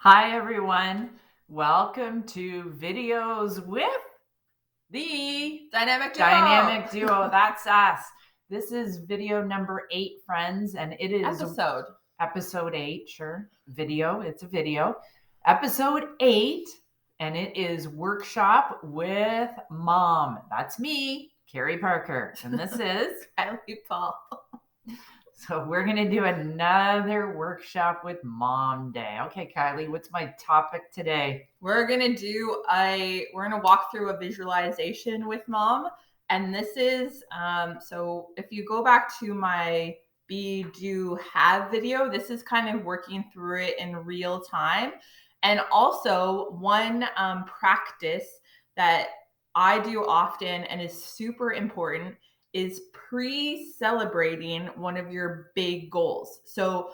Hi, everyone. Welcome to Videos with the Dynamic duo. That's us. This is video number 8, friends, and it is episode 8. Sure. Video. It's a video. Episode 8, and it is Workshop with Mom. That's me, Carrie Parker. And this is Kyley Paul. So we're going to do another workshop with Mom Day. Okay, Kyley, what's my topic today? We're going to walk through a visualization with Mom. And this is, so if you go back to my Be, Do, Have video, this is kind of working through it in real time. And also one practice that I do often and is super important is pre-celebrating one of your big goals. So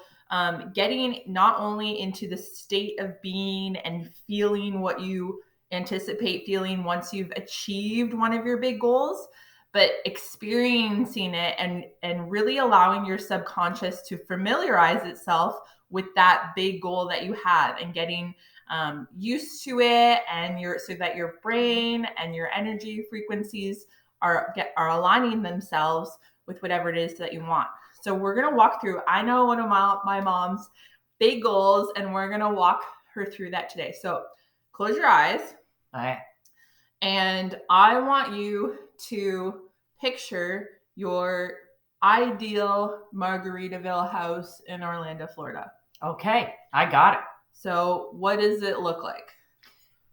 getting not only into the state of being and feeling what you anticipate feeling once you've achieved one of your big goals, but experiencing it and really allowing your subconscious to familiarize itself with that big goal that you have and getting used to it, and so that your brain and your energy frequencies are aligning themselves with whatever it is that you want. So we're going to walk through, I know one of my mom's big goals, and we're going to walk her through that today. So close your eyes. All right. And I want you to picture your ideal Margaritaville house in Orlando, Florida. Okay, I got it. So what does it look like?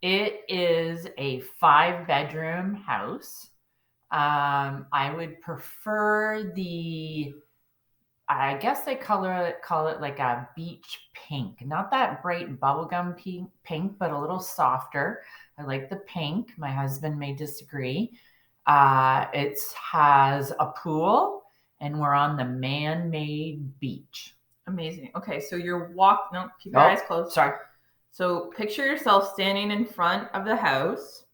It is a 5-bedroom house. I would prefer I guess they call it like a beach pink. Not that bright bubblegum pink, but a little softer. I like the pink. My husband may disagree. It has a pool, and we're on the man-made beach. Amazing. Okay, so keep your eyes closed. Sorry. So picture yourself standing in front of the house.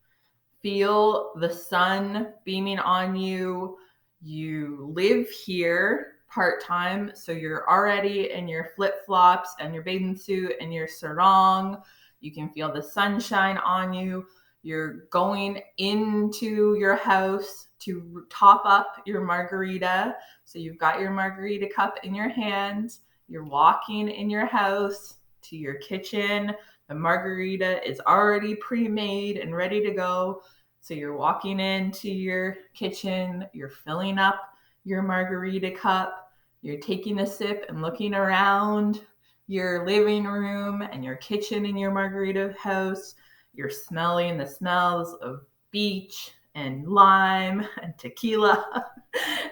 Feel the sun beaming on you. You live here part-time, so you're already in your flip-flops and your bathing suit and your sarong. You can feel the sunshine on you. You're going into your house to top up your margarita. So you've got your margarita cup in your hands. You're walking in your house to your kitchen. The margarita is already pre-made and ready to go. So you're walking into your kitchen, you're filling up your margarita cup, you're taking a sip and looking around your living room and your kitchen in your margarita house. You're smelling the smells of beach and lime and tequila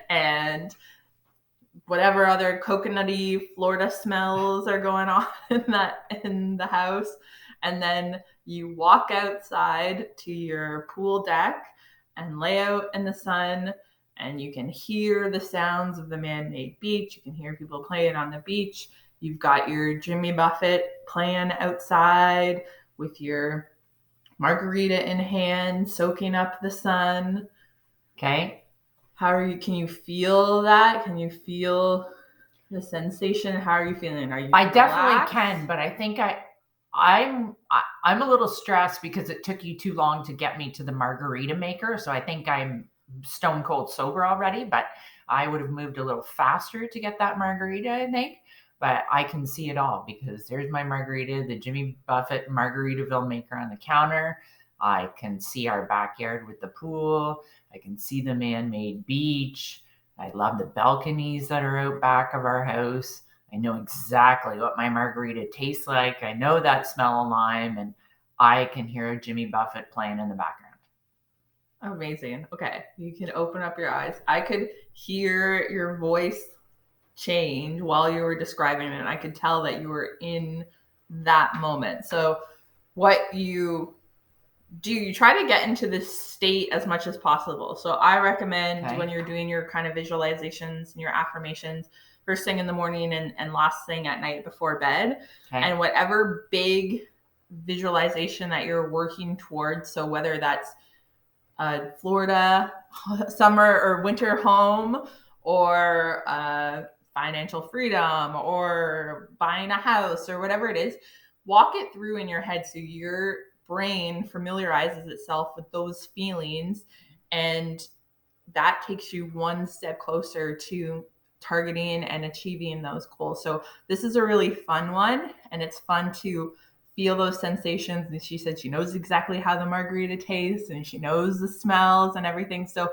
and whatever other coconutty Florida smells are going on in the house. And then you walk outside to your pool deck and lay out in the sun, and you can hear the sounds of the man-made beach. You can hear people playing on the beach. You've got your Jimmy Buffett playing outside with your margarita in hand, soaking up the sun. Okay. Can you feel that? Can you feel the sensation? How are you feeling? Are you I definitely can, but I think I'm a little stressed because it took you too long to get me to the margarita maker. So I think I'm stone cold sober already, but I would have moved a little faster to get that margarita, I think. But I can see it all because there's my margarita, the Jimmy Buffett Margaritaville maker on the counter. I can see our backyard with the pool. I can see the man-made beach. I love the balconies that are out back of our house. I know exactly what my margarita tastes like. I know that smell of lime, and I can hear Jimmy Buffett playing in the background. Amazing. Okay, you can open up your eyes. I could hear your voice change while you were describing it, and I could tell that you were in that moment. So what you do, you try to get into this state as much as possible. So I recommend when you're doing your kind of visualizations and your affirmations, first thing in the morning and last thing at night before bed. Okay. And whatever big visualization that you're working towards, so whether that's a Florida summer or winter home, or financial freedom, or buying a house, or whatever it is, walk it through in your head so your brain familiarizes itself with those feelings, and that takes you one step closer to targeting and achieving those goals. So this is a really fun one, and it's fun to feel those sensations. And she said she knows exactly how the margarita tastes, and she knows the smells and everything. So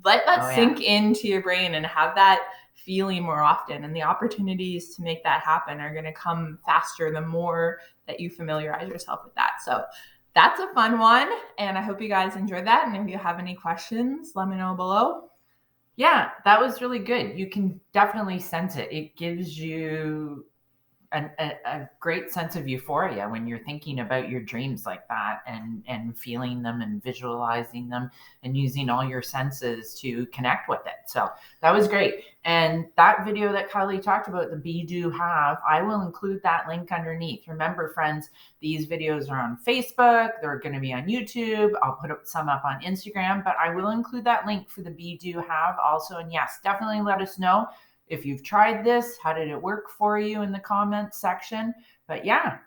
let that sink into your brain and have that feeling more often. And the opportunities to make that happen are going to come faster the more that you familiarize yourself with that. So that's a fun one. And I hope you guys enjoyed that. And if you have any questions, let me know below. Yeah, that was really good. You can definitely sense it. It gives you a great sense of euphoria when you're thinking about your dreams like that, and feeling them and visualizing them and using all your senses to connect with it. So that was great. And that video that Kyley talked about, the Be Do Have, I will include that link underneath. Remember, friends, these videos are on Facebook. They're going to be on YouTube. I'll put some up on Instagram, but I will include that link for the Be Do Have also. And yes, definitely let us know if you've tried this, how did it work for you in the comments section? But yeah,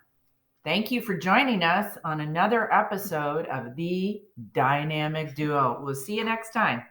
thank you for joining us on another episode of The Dynamic Duo. We'll see you next time.